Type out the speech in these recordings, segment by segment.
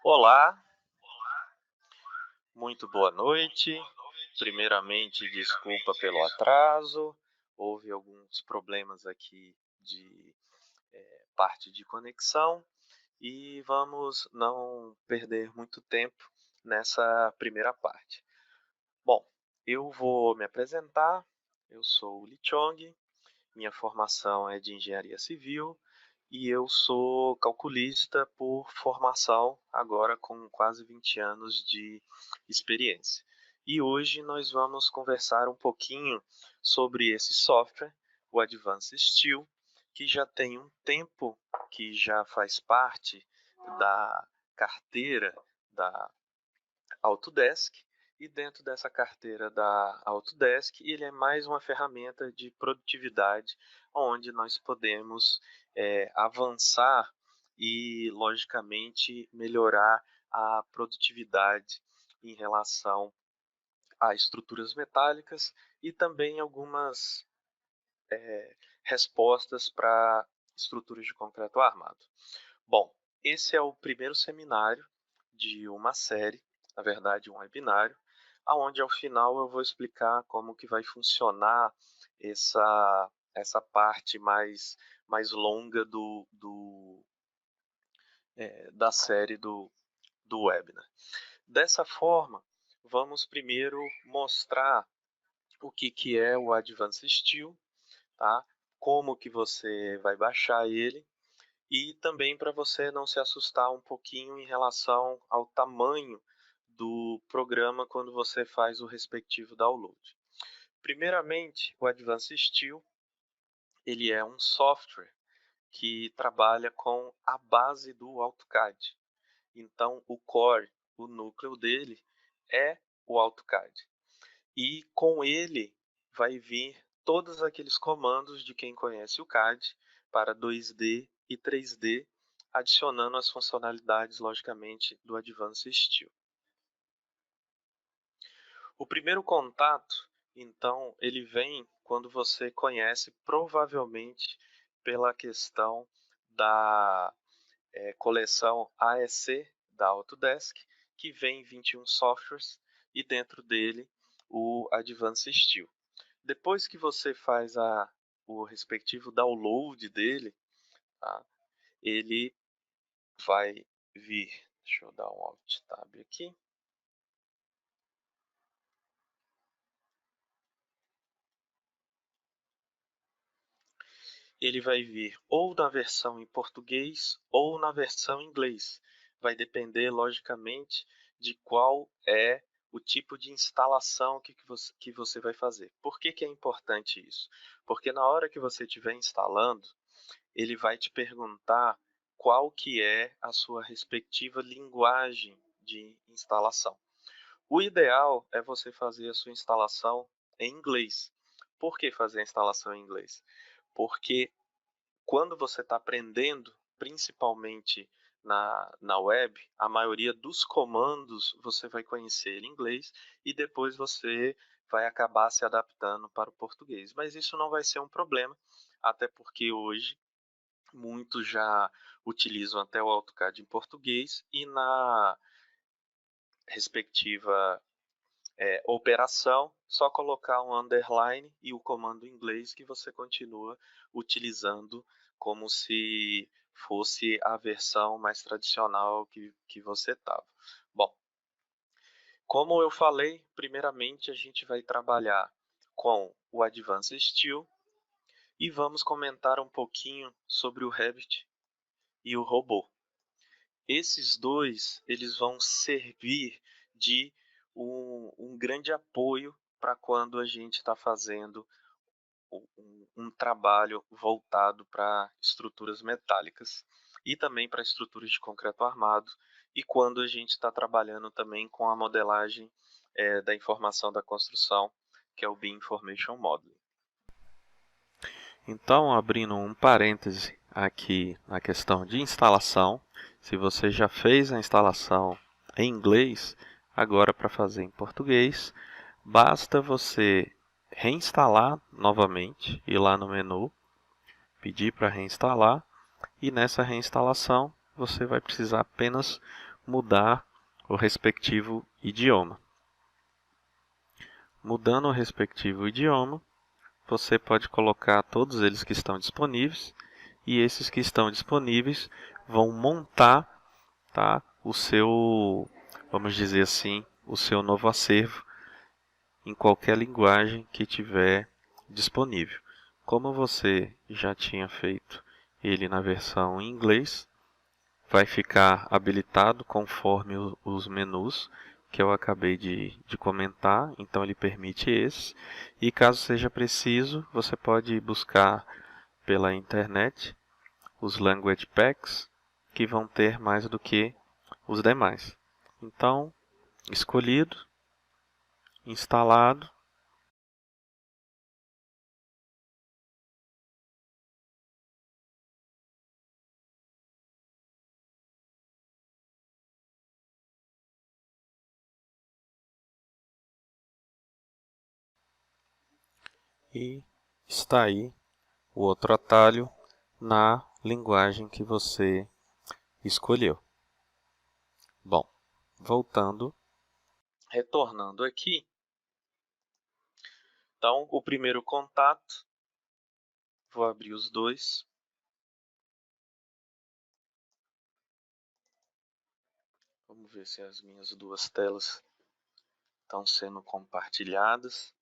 Olá, muito boa noite. Primeiramente, desculpa pelo atraso. Houve alguns problemas aqui de parte de conexão e vamos não perder muito tempo nessa primeira parte. Bom, eu vou me apresentar. Eu sou o Li Chong, minha formação é de engenharia civil e eu sou calculista por formação, agora com quase 20 anos de experiência. E hoje nós vamos conversar um pouquinho sobre esse software, o Advanced Steel, que já tem um tempo que já faz parte da carteira da Autodesk, e dentro dessa carteira da Autodesk, ele é mais uma ferramenta de produtividade, onde nós podemos avançar e, logicamente, melhorar a produtividade em relação a estruturas metálicas e também algumas respostas para estruturas de concreto armado. Bom, esse é o primeiro seminário de uma série, na verdade um webinário, aonde ao final eu vou explicar como que vai funcionar essa parte mais longa da série do webinar. Dessa forma, vamos primeiro mostrar o que é o Advanced Steel, tá? Como que você vai baixar ele, e também para você não se assustar um pouquinho em relação ao tamanho do programa quando você faz o respectivo download. Primeiramente, o Advanced Steel, ele é um software que trabalha com a base do AutoCAD. Então, o core, o núcleo dele é o AutoCAD. E com ele vai vir todos aqueles comandos de quem conhece o CAD para 2D e 3D, adicionando as funcionalidades, logicamente, do Advanced Steel. O primeiro contato, então, ele vem quando você conhece, provavelmente, pela questão da coleção AEC da Autodesk, que vem 21 softwares e dentro dele o Advanced Steel. Depois que você faz o respectivo download dele, tá? Ele vai vir. Deixa eu dar um Alt Tab aqui. Ele vai vir ou na versão em português ou na versão em inglês. Vai depender, logicamente, de qual é o tipo de instalação que você vai fazer. Por que é importante isso? Porque na hora que você estiver instalando, ele vai te perguntar qual que é a sua respectiva linguagem de instalação. O ideal é você fazer a sua instalação em inglês. Por que fazer a instalação em inglês? Porque quando você está aprendendo, principalmente na web, a maioria dos comandos você vai conhecer em inglês e depois você vai acabar se adaptando para o português. Mas isso não vai ser um problema, até porque hoje muitos já utilizam até o AutoCAD em português e na respectiva operação, só colocar um underline e o comando em inglês que você continua utilizando como se fosse a versão mais tradicional que você estava. Bom, como eu falei, primeiramente a gente vai trabalhar com o Advanced Steel e vamos comentar um pouquinho sobre o Revit e o robô. Esses dois, eles vão servir de um grande apoio para quando a gente está fazendo um trabalho voltado para estruturas metálicas e também para estruturas de concreto armado, e quando a gente está trabalhando também com a modelagem da informação da construção, que é o BIM Information Modeling. Então, abrindo um parêntese aqui na questão de instalação, se você já fez a instalação em inglês, agora para fazer em português, basta você reinstalar novamente, ir lá no menu, pedir para reinstalar, e nessa reinstalação você vai precisar apenas mudar o respectivo idioma. Mudando o respectivo idioma, você pode colocar todos eles que estão disponíveis, e esses que estão disponíveis vão montar, tá, o seu, vamos dizer assim, o seu novo acervo em qualquer linguagem que tiver disponível. Como você já tinha feito ele na versão em inglês, vai ficar habilitado conforme os menus que eu acabei de comentar, então ele permite esse. E caso seja preciso, você pode buscar pela internet os Language Packs, que vão ter mais do que os demais. Então, escolhido, instalado, e está aí o outro atalho na linguagem que você escolheu. Bom, voltando, retornando aqui, então o primeiro contato, vou abrir os dois. Vamos ver se as minhas duas telas estão sendo compartilhadas.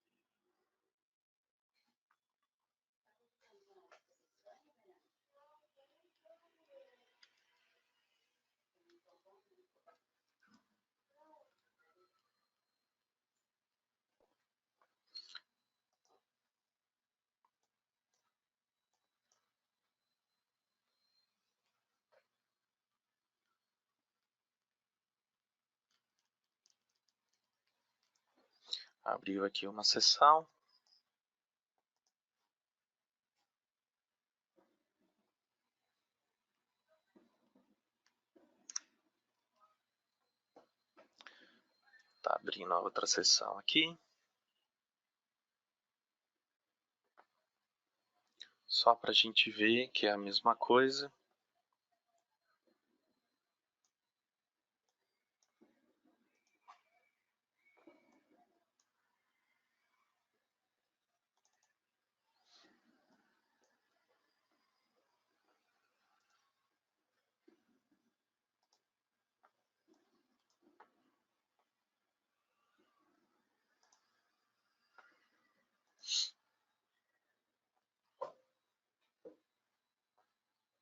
Abriu aqui uma sessão. Está abrindo a outra sessão aqui. Só para a gente ver que é a mesma coisa.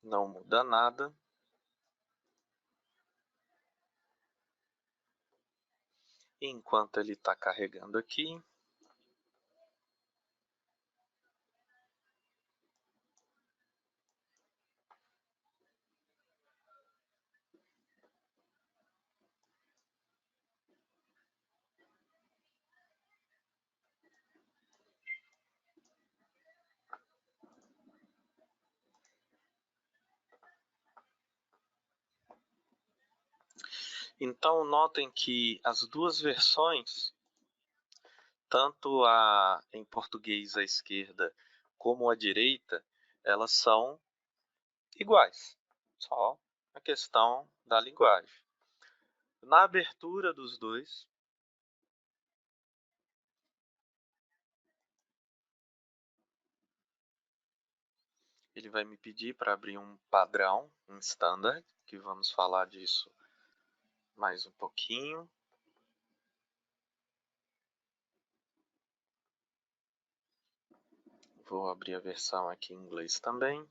Não muda nada. Enquanto ele está carregando aqui, então notem que as duas versões, tanto a em português à esquerda como à direita, elas são iguais, só a questão da linguagem. Na abertura dos dois, ele vai me pedir para abrir um padrão, um standard, que vamos falar disso mais um pouquinho. Vou abrir a versão aqui em inglês também.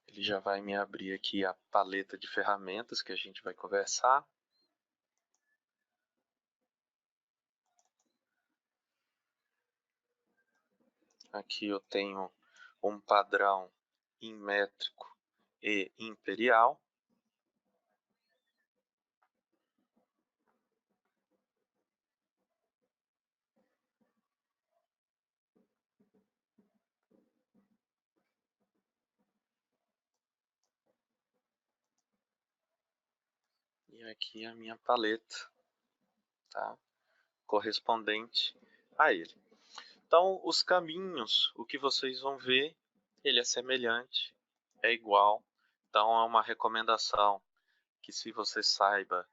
Ele já vai me abrir aqui a paleta de ferramentas que a gente vai conversar. Aqui eu tenho um padrão em métrico e imperial. E aqui a minha paleta, tá? Correspondente a ele. Então, os caminhos, o que vocês vão ver, ele é semelhante, é igual. Então, é uma recomendação que, se você saiba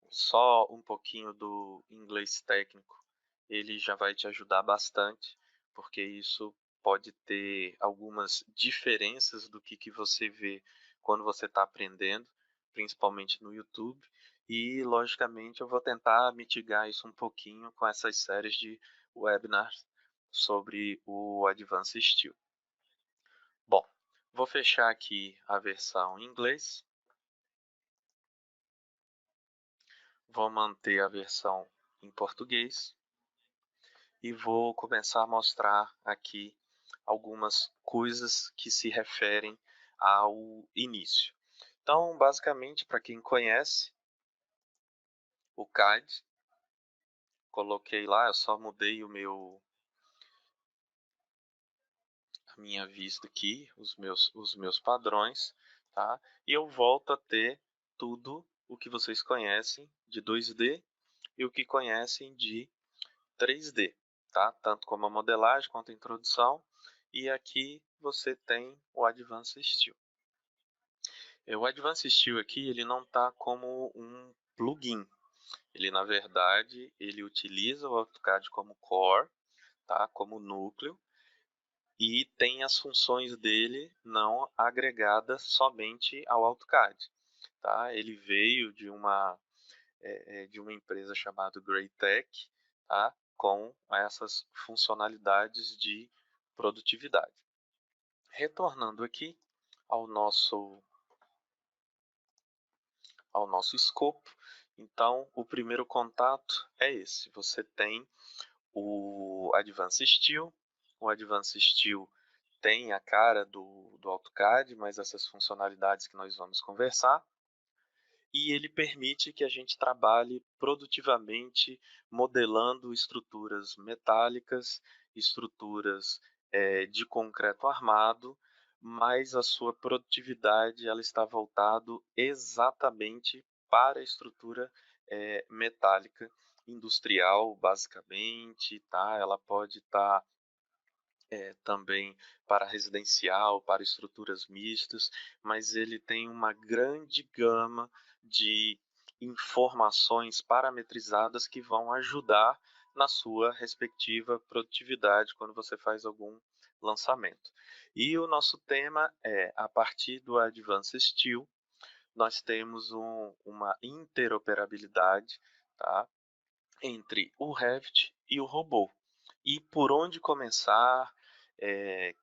só um pouquinho do inglês técnico, ele já vai te ajudar bastante, porque isso pode ter algumas diferenças do que você vê quando você está aprendendo, principalmente no YouTube. E, logicamente, eu vou tentar mitigar isso um pouquinho com essas séries de webinars sobre o Advanced Steel. Bom, vou fechar aqui a versão em inglês. Vou manter a versão em português e vou começar a mostrar aqui algumas coisas que se referem ao início. Então, basicamente, para quem conhece o CAD, coloquei lá, eu só mudei a minha vista aqui, os meus padrões, tá? E eu volto a ter tudo o que vocês conhecem de 2D e o que conhecem de 3D, tá? Tanto como a modelagem quanto a introdução. E aqui você tem o Advanced Steel. O Advanced Steel aqui, ele não está como um plugin. Ele, na verdade, ele utiliza o AutoCAD como core, tá? Como núcleo, e tem as funções dele não agregadas somente ao AutoCAD, tá? Ele veio de uma empresa chamada Greytech, tá? Com essas funcionalidades de produtividade. Retornando aqui ao nosso escopo, então o primeiro contato é esse. Você tem o Advanced Steel. O Advanced Steel tem a cara do AutoCAD, mas essas funcionalidades que nós vamos conversar. E ele permite que a gente trabalhe produtivamente modelando estruturas metálicas, estruturas de concreto armado, mas a sua produtividade ela está voltado exatamente para a estrutura metálica industrial, basicamente, tá? Ela pode estar também para residencial, para estruturas mistas, mas ele tem uma grande gama de informações parametrizadas que vão ajudar na sua respectiva produtividade quando você faz algum lançamento. E o nosso tema é, a partir do Advanced Steel, nós temos uma interoperabilidade, tá, entre o Revit e o robô. E por onde começar,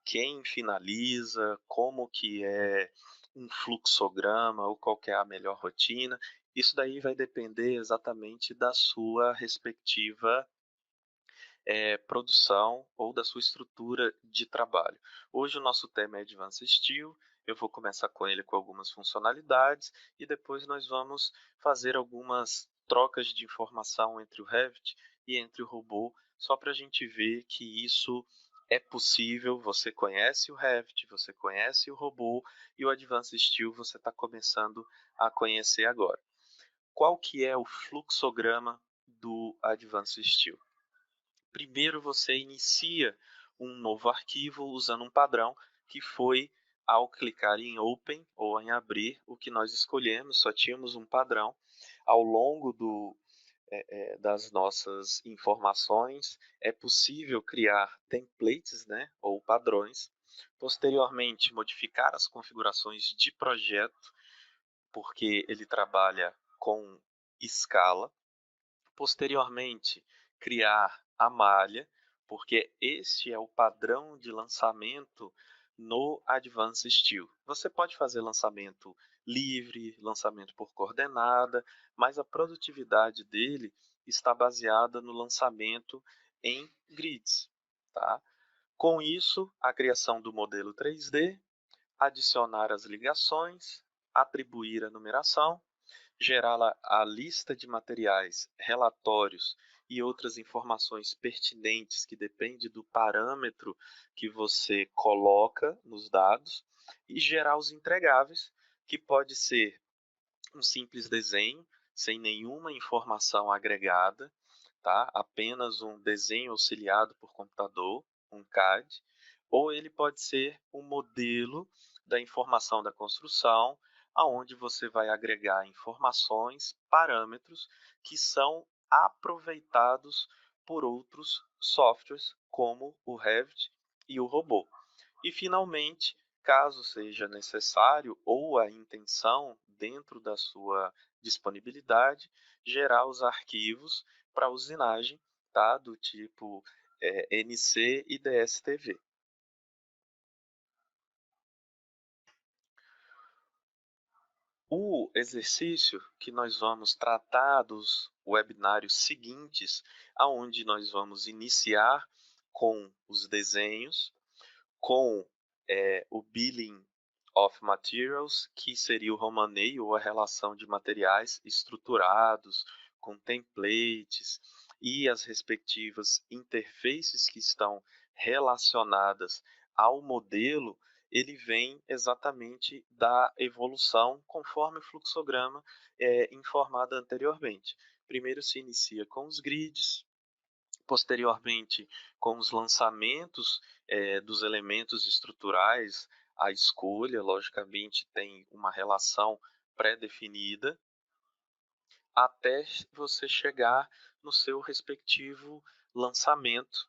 quem finaliza, como que é um fluxograma ou qual que é a melhor rotina. Isso daí vai depender exatamente da sua respectiva produção ou da sua estrutura de trabalho. Hoje o nosso tema é Advanced Steel, eu vou começar com ele com algumas funcionalidades e depois nós vamos fazer algumas trocas de informação entre o Revit e entre o robô, só para a gente ver que isso é possível. Você conhece o Revit, você conhece o robô e o Advanced Steel você está começando a conhecer agora. Qual que é o fluxograma do Advanced Steel? Primeiro você inicia um novo arquivo usando um padrão que foi ao clicar em Open ou em abrir o que nós escolhemos, só tínhamos um padrão. Ao longo das nossas informações é possível criar templates, né, ou padrões. Posteriormente, modificar as configurações de projeto, porque ele trabalha com escala. Posteriormente, criar a malha, porque este é o padrão de lançamento no Advanced Steel. Você pode fazer lançamento livre, lançamento por coordenada, mas a produtividade dele está baseada no lançamento em grids, tá? Com isso, a criação do modelo 3D, adicionar as ligações, atribuir a numeração, gerar a lista de materiais, relatórios e outras informações pertinentes que depende do parâmetro que você coloca nos dados e gerar os entregáveis, que pode ser um simples desenho sem nenhuma informação agregada, tá? Apenas um desenho auxiliado por computador, um CAD, ou ele pode ser um modelo da informação da construção, aonde você vai agregar informações, parâmetros que são aproveitados por outros softwares, como o Revit e o Robot. E, finalmente, caso seja necessário ou a intenção, dentro da sua disponibilidade, gerar os arquivos para usinagem, tá? Do tipo NC e DSTV. O exercício que nós vamos tratar dos webinários seguintes, aonde nós vamos iniciar com os desenhos, com o Billing of Materials, que seria o romaneio ou a relação de materiais estruturados, com templates e as respectivas interfaces que estão relacionadas ao modelo, ele vem exatamente da evolução conforme o fluxograma informado anteriormente. Primeiro se inicia com os grids, posteriormente com os lançamentos dos elementos estruturais, a escolha, logicamente, tem uma relação pré-definida, até você chegar no seu respectivo lançamento.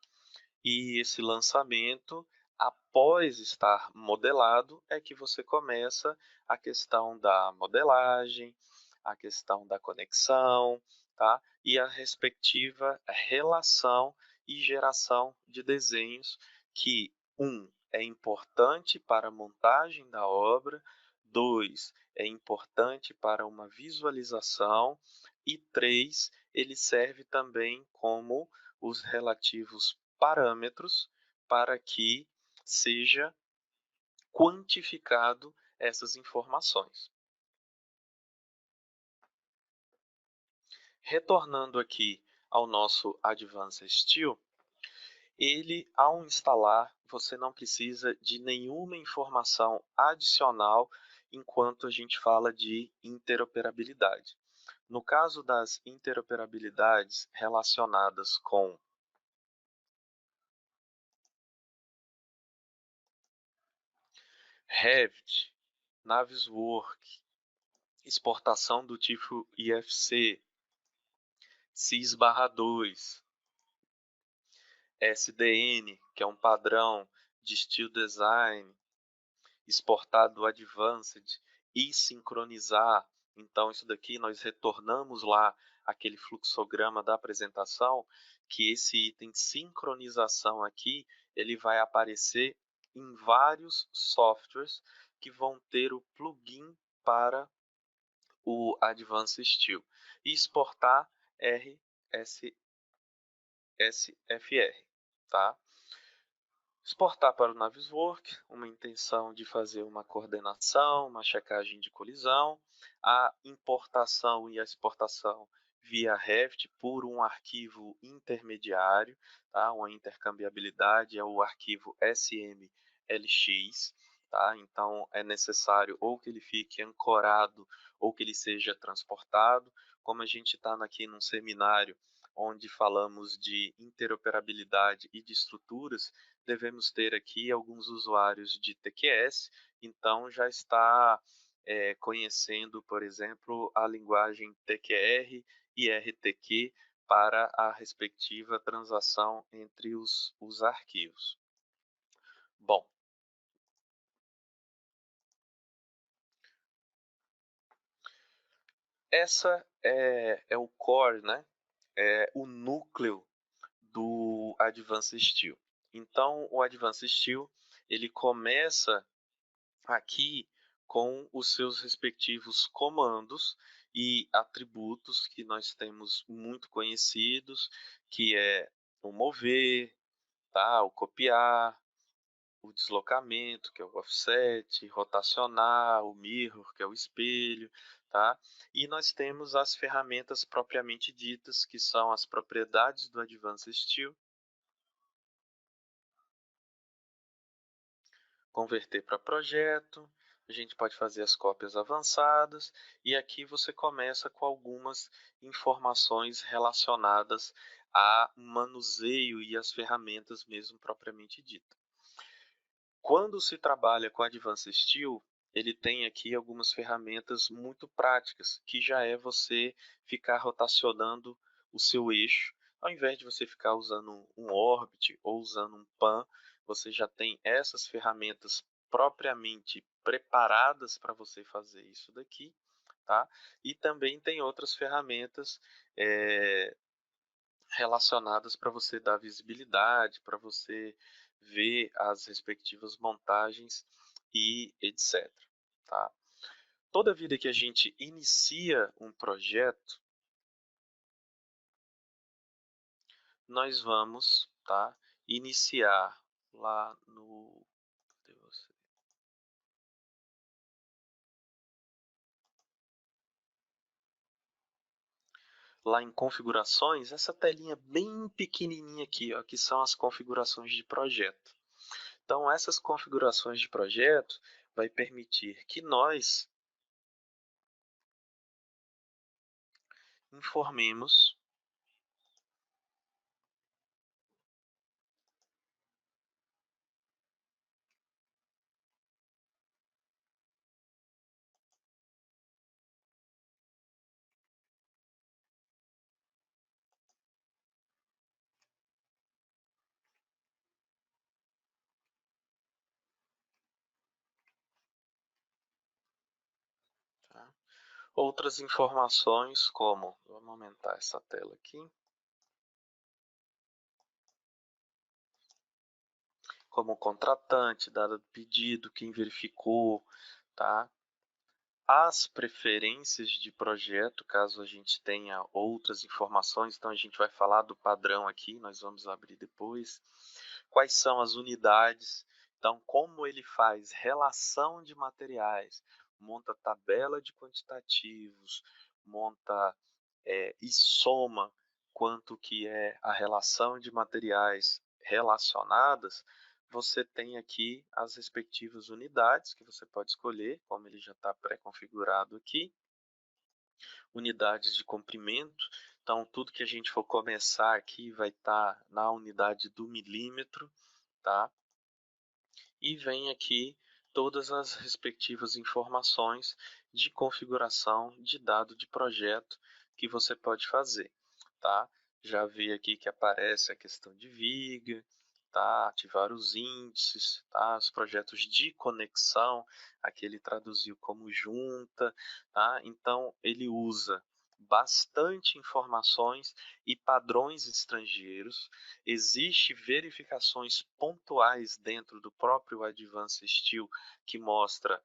E esse lançamento, após estar modelado, é que você começa a questão da modelagem, a questão da conexão, tá? E a respectiva relação e geração de desenhos que, é importante para a montagem da obra, 2, é importante para uma visualização e 3, ele serve também como os relativos parâmetros para que seja quantificado essas informações. Retornando aqui ao nosso Advanced Steel, ele, ao instalar, você não precisa de nenhuma informação adicional enquanto a gente fala de interoperabilidade. No caso das interoperabilidades relacionadas com Revit, Navisworks, exportação do tipo IFC, CIS/2, SDN, que é um padrão de Steel Design, exportar do Advanced e sincronizar. Então, isso daqui nós retornamos lá aquele fluxograma da apresentação, que esse item sincronização aqui, ele vai aparecer em vários softwares que vão ter o plugin para o Advanced Steel e exportar RSFR, tá? Exportar para o Navisworks, uma intenção de fazer uma coordenação, uma checagem de colisão, a importação e a exportação via Revit por um arquivo intermediário, tá? Uma intercambiabilidade é o arquivo SMLX, tá? Então é necessário ou que ele fique ancorado ou que ele seja transportado. Como a gente está aqui num seminário onde falamos de interoperabilidade e de estruturas, devemos ter aqui alguns usuários de TQS, então já está conhecendo, por exemplo, a linguagem TQR e RTQ para a respectiva transação entre os arquivos. Bom, essa é o core, né? É o núcleo do Advanced Steel. Então, o Advanced Steel ele começa aqui com os seus respectivos comandos e atributos que nós temos muito conhecidos, que é o mover, tá? O copiar, o deslocamento, que é o offset, rotacionar, o mirror, que é o espelho, tá? E nós temos as ferramentas propriamente ditas, que são as propriedades do Advanced Steel, converter para projeto, a gente pode fazer as cópias avançadas e aqui você começa com algumas informações relacionadas a manuseio e as ferramentas mesmo propriamente dita. Quando se trabalha com Advanced Steel, ele tem aqui algumas ferramentas muito práticas, que já é você ficar rotacionando o seu eixo, ao invés de você ficar usando um Orbit ou usando um PAN, você já tem essas ferramentas propriamente preparadas para você fazer isso daqui, tá? E também tem outras ferramentas relacionadas para você dar visibilidade, para você ver as respectivas montagens e etc. Tá? Toda vida que a gente inicia um projeto, nós vamos, tá, iniciar lá no lá em configurações, essa telinha bem pequenininha aqui, ó, que são as configurações de projeto. Então, essas configurações de projeto vai permitir que nós informemos, tá? Outras informações como, vamos aumentar essa tela aqui, como o contratante, data do pedido, quem verificou, tá? As preferências de projeto, caso a gente tenha outras informações, então a gente vai falar do padrão aqui, nós vamos abrir depois. Quais são as unidades? Então, como ele faz relação de materiais, monta tabela de quantitativos, monta e soma quanto que é a relação de materiais relacionadas, você tem aqui as respectivas unidades que você pode escolher, como ele já está pré-configurado aqui. Unidades de comprimento, então tudo que a gente for começar aqui vai estar na unidade do milímetro, tá? E vem aqui todas as respectivas informações de configuração de dado de projeto que você pode fazer, tá? Já vi aqui que aparece a questão de viga, tá? Ativar os índices, tá? Os projetos de conexão, aqui ele traduziu como junta, tá? Então ele usa bastante informações e padrões estrangeiros. Existe verificações pontuais dentro do próprio Advanced Steel que mostra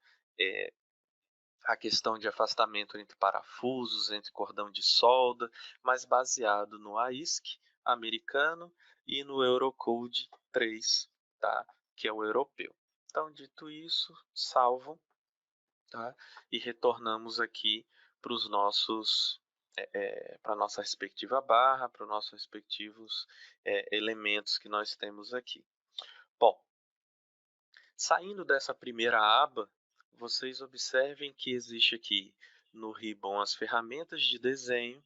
a questão de afastamento entre parafusos, entre cordão de solda, mas baseado no AISC americano e no Eurocode 3, tá? Que é o europeu. Então, dito isso, salvo, tá? E retornamos aqui para os nossos para a nossa respectiva barra, para os nossos respectivos elementos que nós temos aqui. Bom, saindo dessa primeira aba, vocês observem que existe aqui no Ribbon as ferramentas de desenho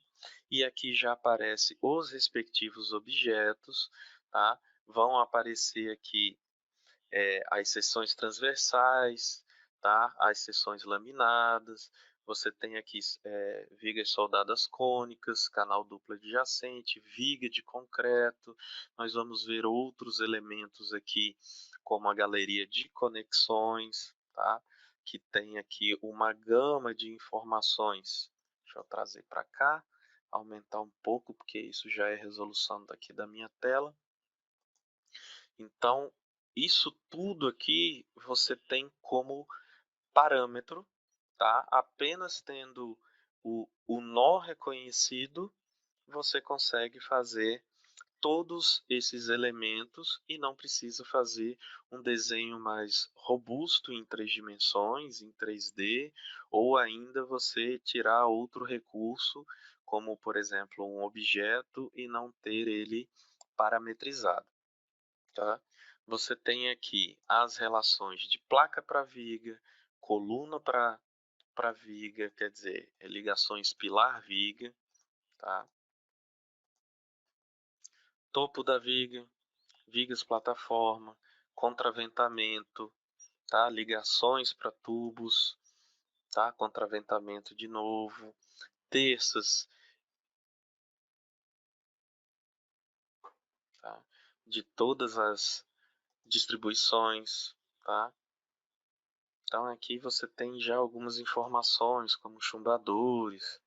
e aqui já aparece os respectivos objetos, tá? Vão aparecer aqui as seções transversais, tá? As seções laminadas, você tem aqui vigas soldadas cônicas, canal duplo adjacente, viga de concreto. Nós vamos ver outros elementos aqui, como a galeria de conexões, tá? Que tem aqui uma gama de informações. Deixa eu trazer para cá, aumentar um pouco, porque isso já é resolução daqui da minha tela. Então, isso tudo aqui você tem como parâmetro, tá? Apenas tendo o nó reconhecido, você consegue fazer todos esses elementos e não precisa fazer um desenho mais robusto em 3 dimensões, em 3D, ou ainda você tirar outro recurso, como por exemplo um objeto e não ter ele parametrizado, tá? Você tem aqui as relações de placa para viga, coluna para viga, quer dizer, ligações pilar-viga, tá? topo da viga, vigas plataforma, contraventamento, tá? Ligações para tubos, tá? Contraventamento de novo, terças, tá? De todas as distribuições, tá? Então aqui você tem já algumas informações como chumbadores.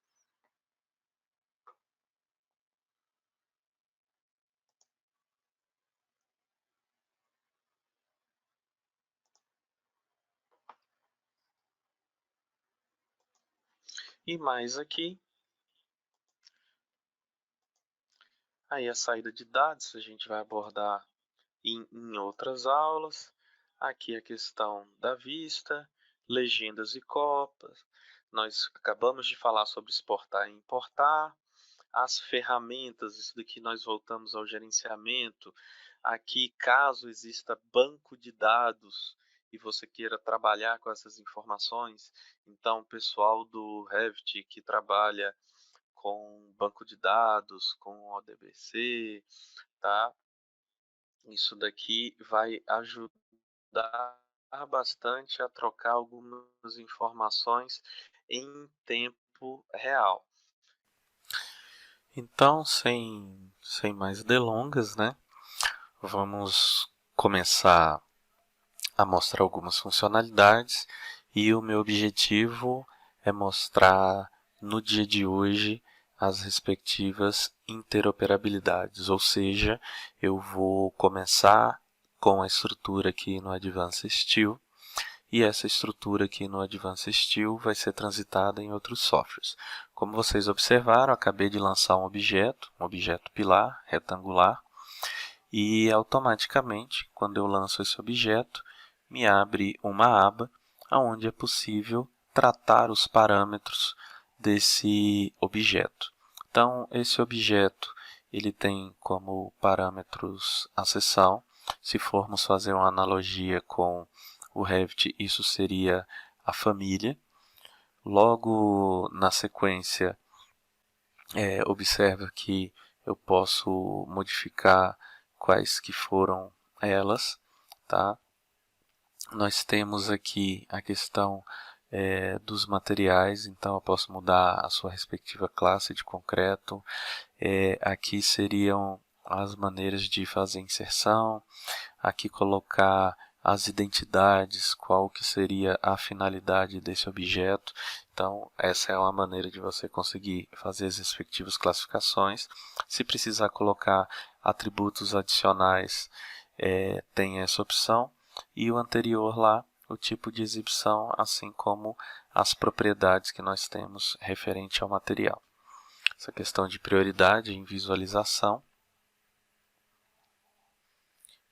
E mais aqui, aí a saída de dados a gente vai abordar em outras aulas. Aqui a questão da vista, legendas e copas. Nós acabamos de falar sobre exportar e importar. As ferramentas, isso daqui nós voltamos ao gerenciamento. Aqui, caso exista banco de dados e você queira trabalhar com essas informações, então o pessoal do Revit que trabalha com banco de dados, com ODBC, tá? Isso daqui vai ajudar bastante a trocar algumas informações em tempo real. Então, sem mais delongas, né? Vamos começar a mostrar algumas funcionalidades e o meu objetivo é mostrar no dia de hoje as respectivas interoperabilidades, ou seja, eu vou começar com a estrutura aqui no Advanced Steel e essa estrutura aqui no Advanced Steel vai ser transitada em outros softwares. Como vocês observaram, acabei de lançar um objeto pilar retangular, e automaticamente, quando eu lanço esse objeto, me abre uma aba onde é possível tratar os parâmetros desse objeto. Então, esse objeto ele tem como parâmetros a seção. Se formos fazer uma analogia com o Revit, isso seria a família. Logo na sequência, observa que eu posso modificar quais que foram elas, tá? Nós temos aqui a questão dos materiais, então eu posso mudar a sua respectiva classe de concreto. Aqui seriam as maneiras de fazer inserção, aqui colocar as identidades, qual que seria a finalidade desse objeto. Então, essa é uma maneira de você conseguir fazer as respectivas classificações. Se precisar colocar atributos adicionais, tem essa opção. E o anterior lá, o tipo de exibição, assim como as propriedades que nós temos referente ao material. Essa questão de prioridade em visualização.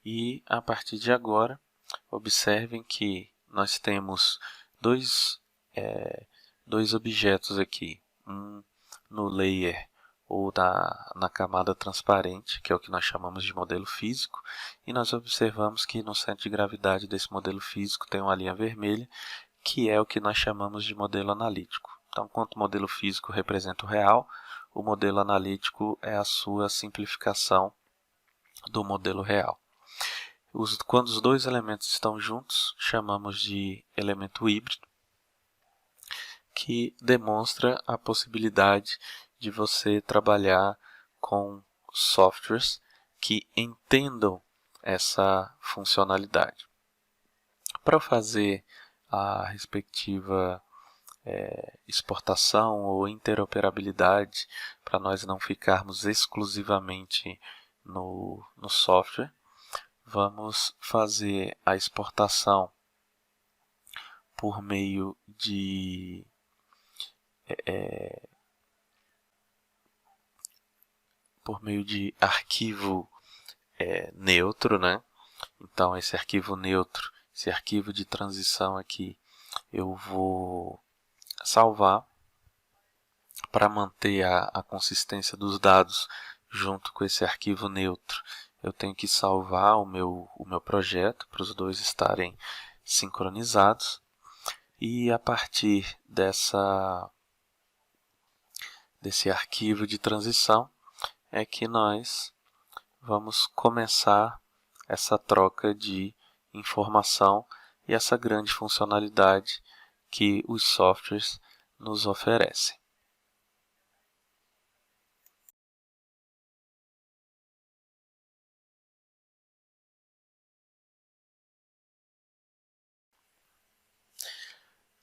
E a partir de agora, observem que nós temos dois objetos aqui, um no layer ou na camada transparente, que é o que nós chamamos de modelo físico, e nós observamos que no centro de gravidade desse modelo físico tem uma linha vermelha, que é o que nós chamamos de modelo analítico. Então, enquanto o modelo físico representa o real, o modelo analítico é a sua simplificação do modelo real. Quando os dois elementos estão juntos, chamamos de elemento híbrido, que demonstra a possibilidade de você trabalhar com softwares que entendam essa funcionalidade. Para fazer a respectiva exportação ou interoperabilidade, para nós não ficarmos exclusivamente no software, vamos fazer a exportação por meio de arquivo neutro, né? Então, esse arquivo neutro, esse arquivo de transição aqui, eu vou salvar para manter a consistência dos dados junto com esse arquivo neutro. Eu tenho que salvar o meu projeto para os dois estarem sincronizados. E a partir desse arquivo de transição é que nós vamos começar essa troca de informação e essa grande funcionalidade que os softwares nos oferecem.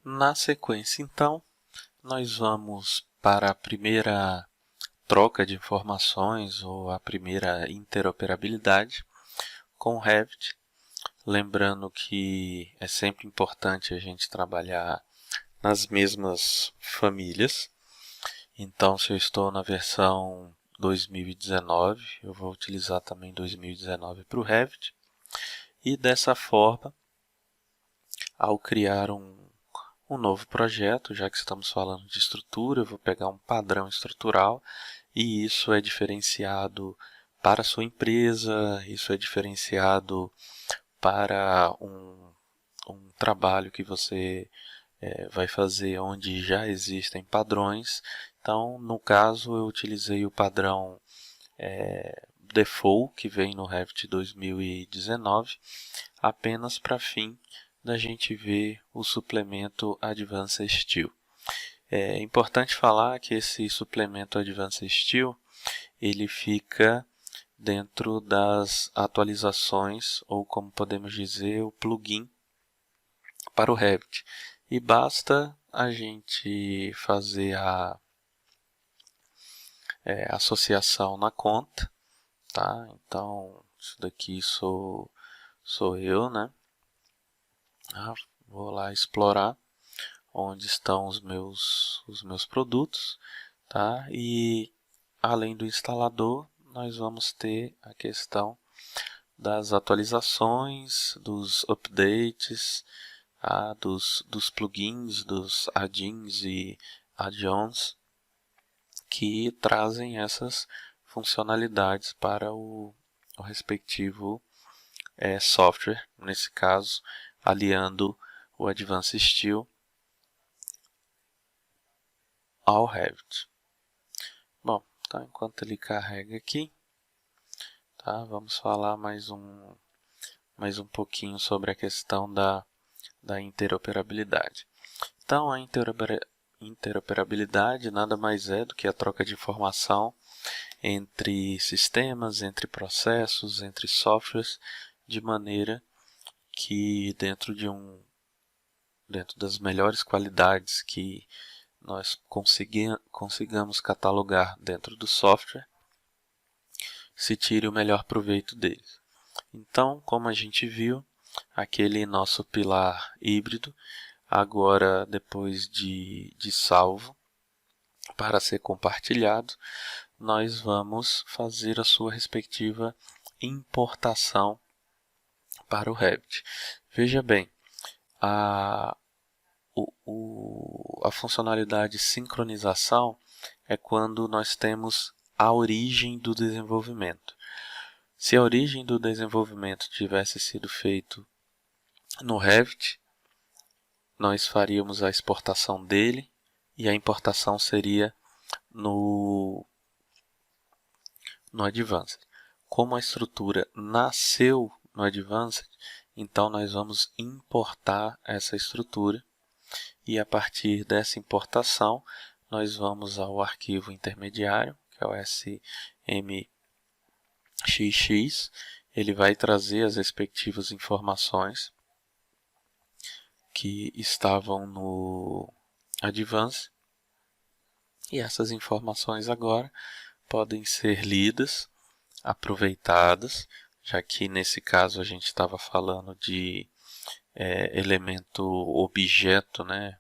Na sequência, então, nós vamos para a primeira troca de informações ou a primeira interoperabilidade com o Revit. Lembrando que é sempre importante a gente trabalhar nas mesmas famílias. Então, se eu estou na versão 2019, eu vou utilizar também 2019 para o Revit. E dessa forma, ao criar um novo projeto, já que estamos falando de estrutura, eu vou pegar um padrão estrutural e isso é diferenciado para a sua empresa, isso é diferenciado para um trabalho que você vai fazer onde já existem padrões. Então, no caso, eu utilizei o padrão Default, que vem no Revit 2019, apenas para fim da gente ver o suplemento Advanced Steel. É importante falar que esse suplemento Advanced Steel ele fica dentro das atualizações, ou como podemos dizer, o plugin para o Revit. E basta a gente fazer a associação na conta, tá? Então, isso daqui sou eu, né? Vou lá explorar onde estão os meus produtos, tá? E além do instalador, nós vamos ter a questão das atualizações, dos updates, dos plugins, dos add-ins e add-ons que trazem essas funcionalidades para o respectivo software, nesse caso, aliando o Advanced Steel ao Revit. Bom, então enquanto ele carrega aqui, tá, vamos falar mais um pouquinho sobre a questão da interoperabilidade. Então, a interoperabilidade nada mais é do que a troca de informação entre sistemas, entre processos, entre softwares, de maneira que dentro das melhores qualidades que nós consigamos catalogar dentro do software, se tire o melhor proveito deles. Então, como a gente viu, aquele nosso pilar híbrido, agora depois de salvo, para ser compartilhado, nós vamos fazer a sua respectiva importação para o Revit. Veja bem, a funcionalidade sincronização é quando nós temos a origem do desenvolvimento. Se a origem do desenvolvimento tivesse sido feito no Revit, nós faríamos a exportação dele e a importação seria no Advanced. Como a estrutura nasceu no Advanced, então nós vamos importar essa estrutura e a partir dessa importação nós vamos ao arquivo intermediário, que é o SMXX. Ele vai trazer as respectivas informações que estavam no Advanced e essas informações agora podem ser lidas, aproveitadas, já que nesse caso a gente estava falando de elemento objeto, né,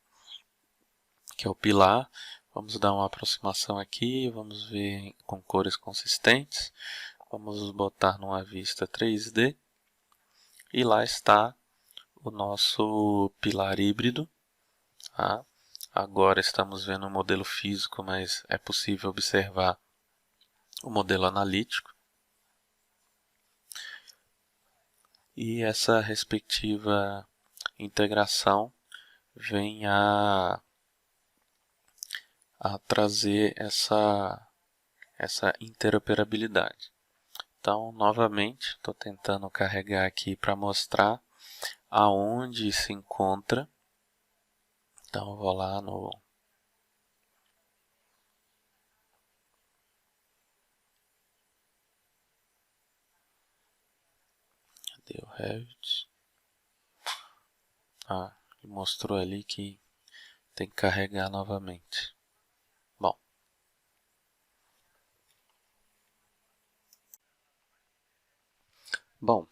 que é o pilar. Vamos dar uma aproximação aqui, vamos ver com cores consistentes, vamos botar numa vista 3D e lá está o nosso pilar híbrido. Tá? Agora estamos vendo o modelo físico, mas é possível observar o modelo analítico. E essa respectiva integração vem a trazer essa interoperabilidade. Então, novamente, estou tentando carregar aqui para mostrar aonde se encontra. Então, eu vou lá no cadê o Revit? Ele mostrou ali que tem que carregar novamente. Bom,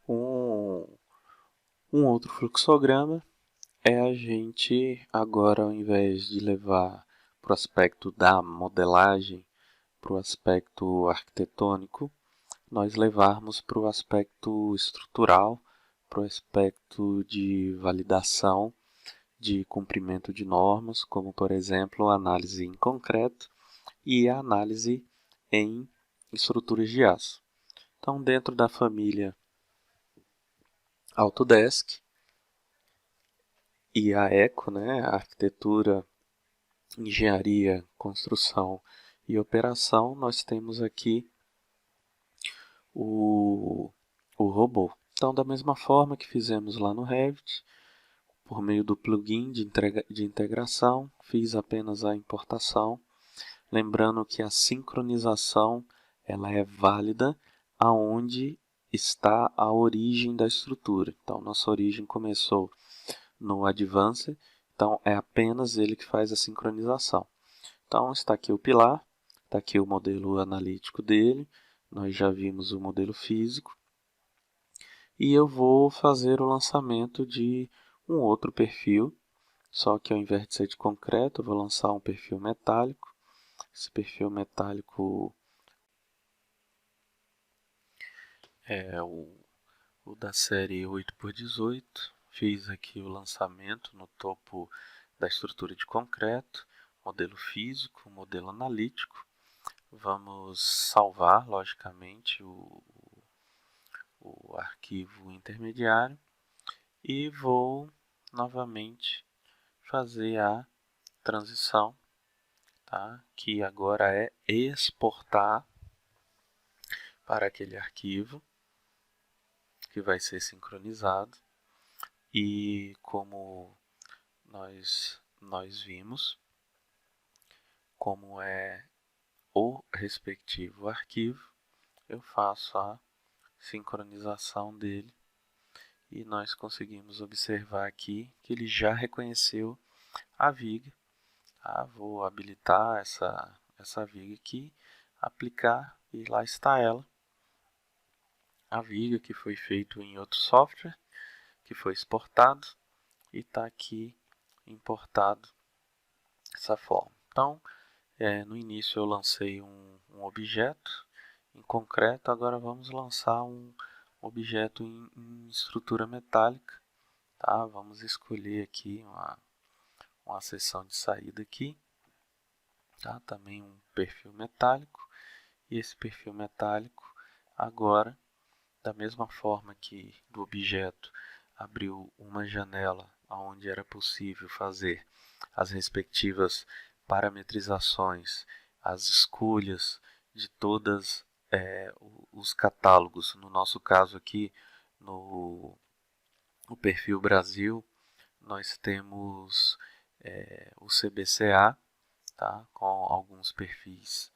um outro fluxograma é a gente agora, ao invés de levar para o aspecto da modelagem, para o aspecto arquitetônico, nós levarmos para o aspecto estrutural, para o aspecto de validação, de cumprimento de normas, como por exemplo a análise em concreto e a análise em estruturas de aço. Então, dentro da família Autodesk e a ECO, né, a arquitetura, engenharia, construção e operação, nós temos aqui o robô. Então, da mesma forma que fizemos lá no Revit, por meio do plugin de integração, fiz apenas a importação. Lembrando que a sincronização ela é válida aonde está a origem da estrutura. Então, nossa origem começou no Advanced, então é apenas ele que faz a sincronização. Então, está aqui o pilar, está aqui o modelo analítico dele, nós já vimos o modelo físico, e eu vou fazer o lançamento de um outro perfil, só que ao invés de ser de concreto, eu vou lançar um perfil metálico. Esse perfil metálico é o da série 8x18. Fiz aqui o lançamento no topo da estrutura de concreto, modelo físico, modelo analítico. Vamos salvar, logicamente, o arquivo intermediário e vou novamente fazer a transição, tá? Que agora é exportar para aquele arquivo que vai ser sincronizado. E como nós vimos, como é o respectivo arquivo, eu faço a sincronização dele e nós conseguimos observar aqui que ele já reconheceu a viga. Vou habilitar essa viga aqui, aplicar e lá está ela. A viga que foi feito em outro software, que foi exportado e está aqui importado dessa forma. Então, no início eu lancei um objeto em concreto, agora vamos lançar um objeto em estrutura metálica. Tá? Vamos escolher aqui uma seção de saída aqui, tá? Também um perfil metálico, e esse perfil metálico agora, da mesma forma que do objeto abriu uma janela onde era possível fazer as respectivas parametrizações, as escolhas de todas os catálogos. No nosso caso aqui, no perfil Brasil, nós temos o CBCA, tá? Com alguns perfis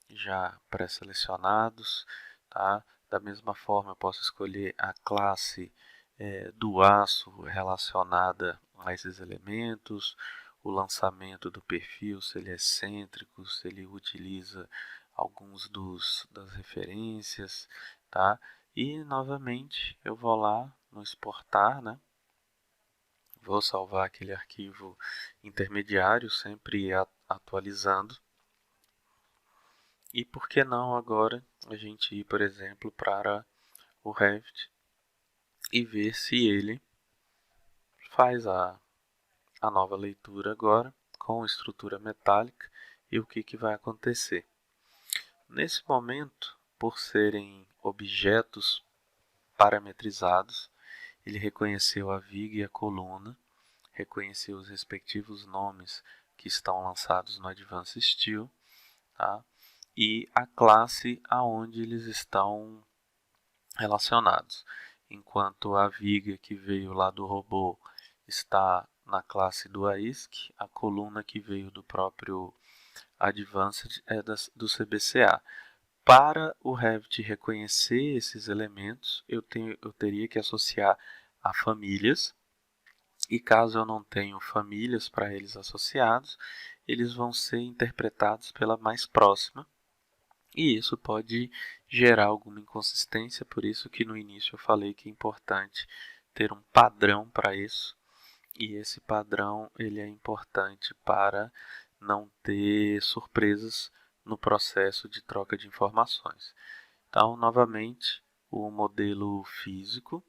já pré-selecionados, tá? Da mesma forma, eu posso escolher a classe do aço relacionada a esses elementos, o lançamento do perfil, se ele é excêntrico, se ele utiliza alguns das referências, tá? E novamente eu vou lá no exportar, né? Vou salvar aquele arquivo intermediário, sempre atualizando. E por que não agora a gente ir, por exemplo, para o Revit e ver se ele faz a nova leitura agora com estrutura metálica e o que vai acontecer. Nesse momento, por serem objetos parametrizados, ele reconheceu a viga e a coluna, reconheceu os respectivos nomes que estão lançados no Advanced Steel, tá? e a classe aonde eles estão relacionados. Enquanto a viga que veio lá do robô está na classe do AISC, a coluna que veio do próprio Advanced é do CBCA. Para o Revit reconhecer esses elementos, eu teria que associar a famílias, e caso eu não tenha famílias para eles associados, eles vão ser interpretados pela mais próxima, e isso pode gerar alguma inconsistência, por isso que no início eu falei que é importante ter um padrão para isso, e esse padrão ele é importante para não ter surpresas no processo de troca de informações. Então, novamente, o modelo físico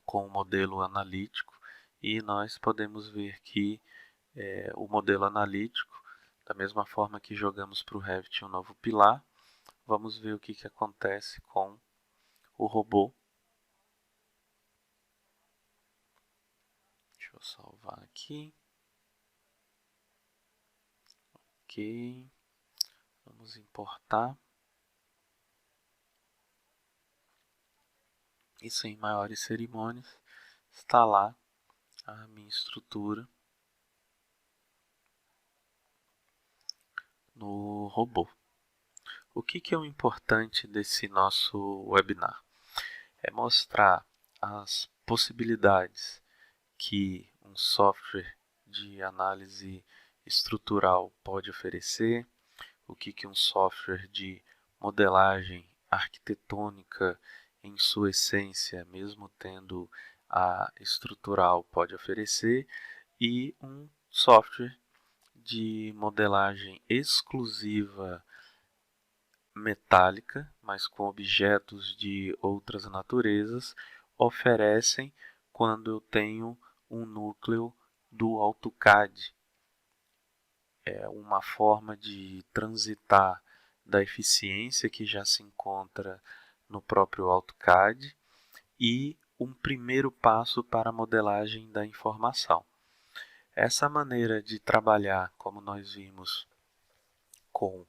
com o modelo analítico, e nós podemos ver que o modelo analítico, da mesma forma que jogamos para o Revit um novo pilar, vamos ver o que acontece com o robô. Deixa eu salvar aqui. Ok. Vamos importar. E sem maiores cerimônias, está lá a minha estrutura no robô. O que é o importante desse nosso webinar? É mostrar as possibilidades que um software de análise estrutural pode oferecer, o que um software de modelagem arquitetônica em sua essência, mesmo tendo a estrutural, pode oferecer, e um software de modelagem exclusiva metálica, mas com objetos de outras naturezas, oferecem quando eu tenho um núcleo do AutoCAD. É uma forma de transitar da eficiência que já se encontra no próprio AutoCAD e um primeiro passo para a modelagem da informação. Essa maneira de trabalhar, como nós vimos, com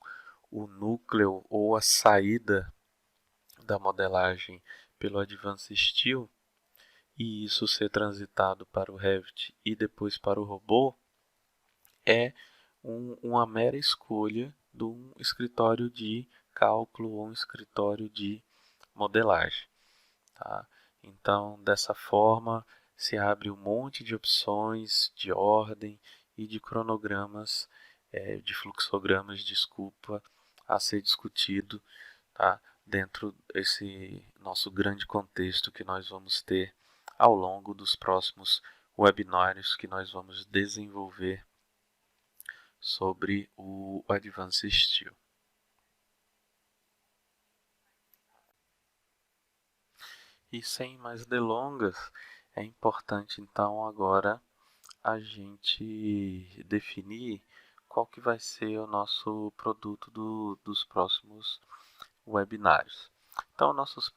o núcleo ou a saída da modelagem pelo Advanced Steel, e isso ser transitado para o Revit e depois para o robô, é uma mera escolha de um escritório de cálculo ou um escritório de modelagem. Tá? Então, dessa forma, se abre um monte de opções de ordem e de cronogramas, de fluxogramas, desculpa, a ser discutido, tá? Dentro desse nosso grande contexto que nós vamos ter ao longo dos próximos webinários que nós vamos desenvolver sobre o Advanced Steel. E sem mais delongas, é importante então agora a gente definir qual que vai ser o nosso produto dos próximos webinários. Então, nossos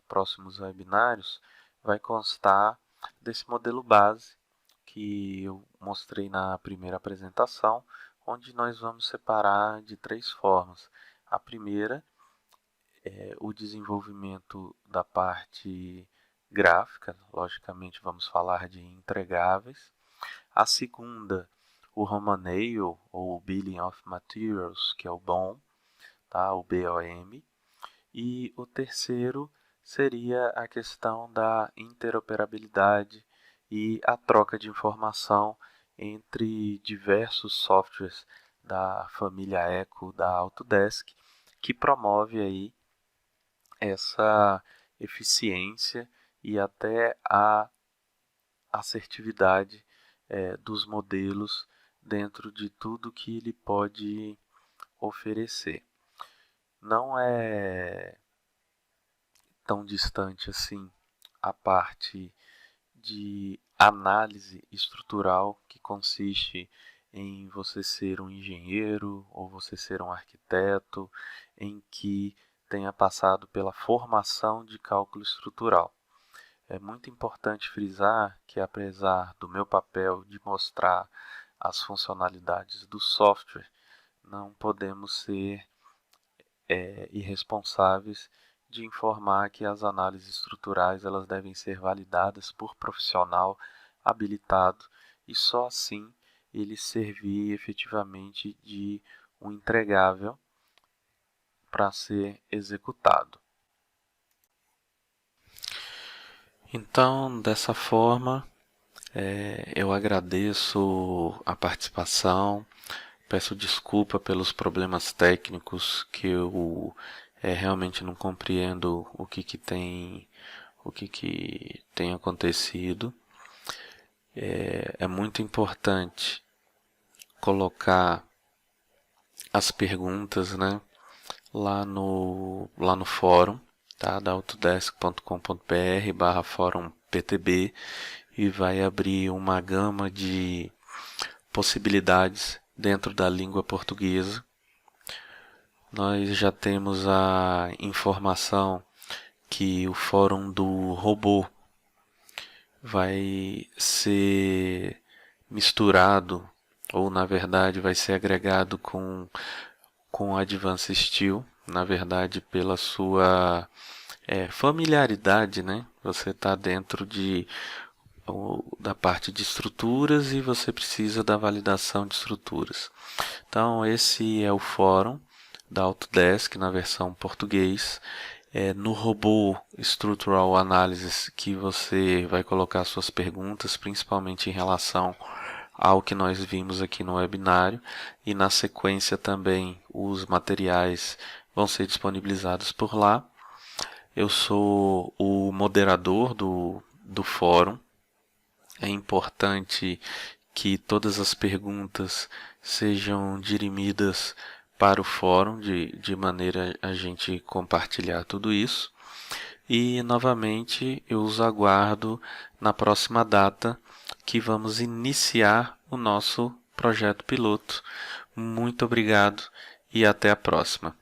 próximos webinários vai constar desse modelo base que eu mostrei na primeira apresentação, onde nós vamos separar de 3 formas. A primeira é o desenvolvimento da parte gráfica, logicamente vamos falar de entregáveis. A segunda, o Romaneio, ou Billing of Materials, que é o BOM, tá? O BOM. E o terceiro seria a questão da interoperabilidade e a troca de informação entre diversos softwares da família Eco da Autodesk, que promove aí essa eficiência e até a assertividade dos modelos dentro de tudo que ele pode oferecer. Não é tão distante assim a parte de análise estrutural, que consiste em você ser um engenheiro ou você ser um arquiteto, em que tenha passado pela formação de cálculo estrutural. É muito importante frisar que, apesar do meu papel de mostrar as funcionalidades do software, não podemos ser irresponsáveis de informar que as análises estruturais elas devem ser validadas por profissional habilitado e só assim ele servir efetivamente de um entregável para ser executado. Então, dessa forma, eu agradeço a participação, peço desculpa pelos problemas técnicos que eu realmente não compreendo o que tem acontecido. É muito importante colocar as perguntas, né, lá no fórum, tá, da autodesk.com.br/fórum PTB, e vai abrir uma gama de possibilidades dentro da língua portuguesa. Nós já temos a informação que o fórum do robô vai ser misturado, ou na verdade vai ser agregado com Advanced Steel, na verdade pela sua familiaridade, né? Você está dentro da parte de estruturas e você precisa da validação de estruturas. Então esse é o fórum da Autodesk na versão português. No robô Structural Analysis que você vai colocar suas perguntas, principalmente em relação ao que nós vimos aqui no webinário, e na sequência também os materiais vão ser disponibilizados por lá. Eu sou o moderador do fórum. É importante que todas as perguntas sejam dirimidas para o fórum, de maneira a gente compartilhar tudo isso. E, novamente, eu os aguardo na próxima data, que vamos iniciar o nosso projeto piloto. Muito obrigado e até a próxima.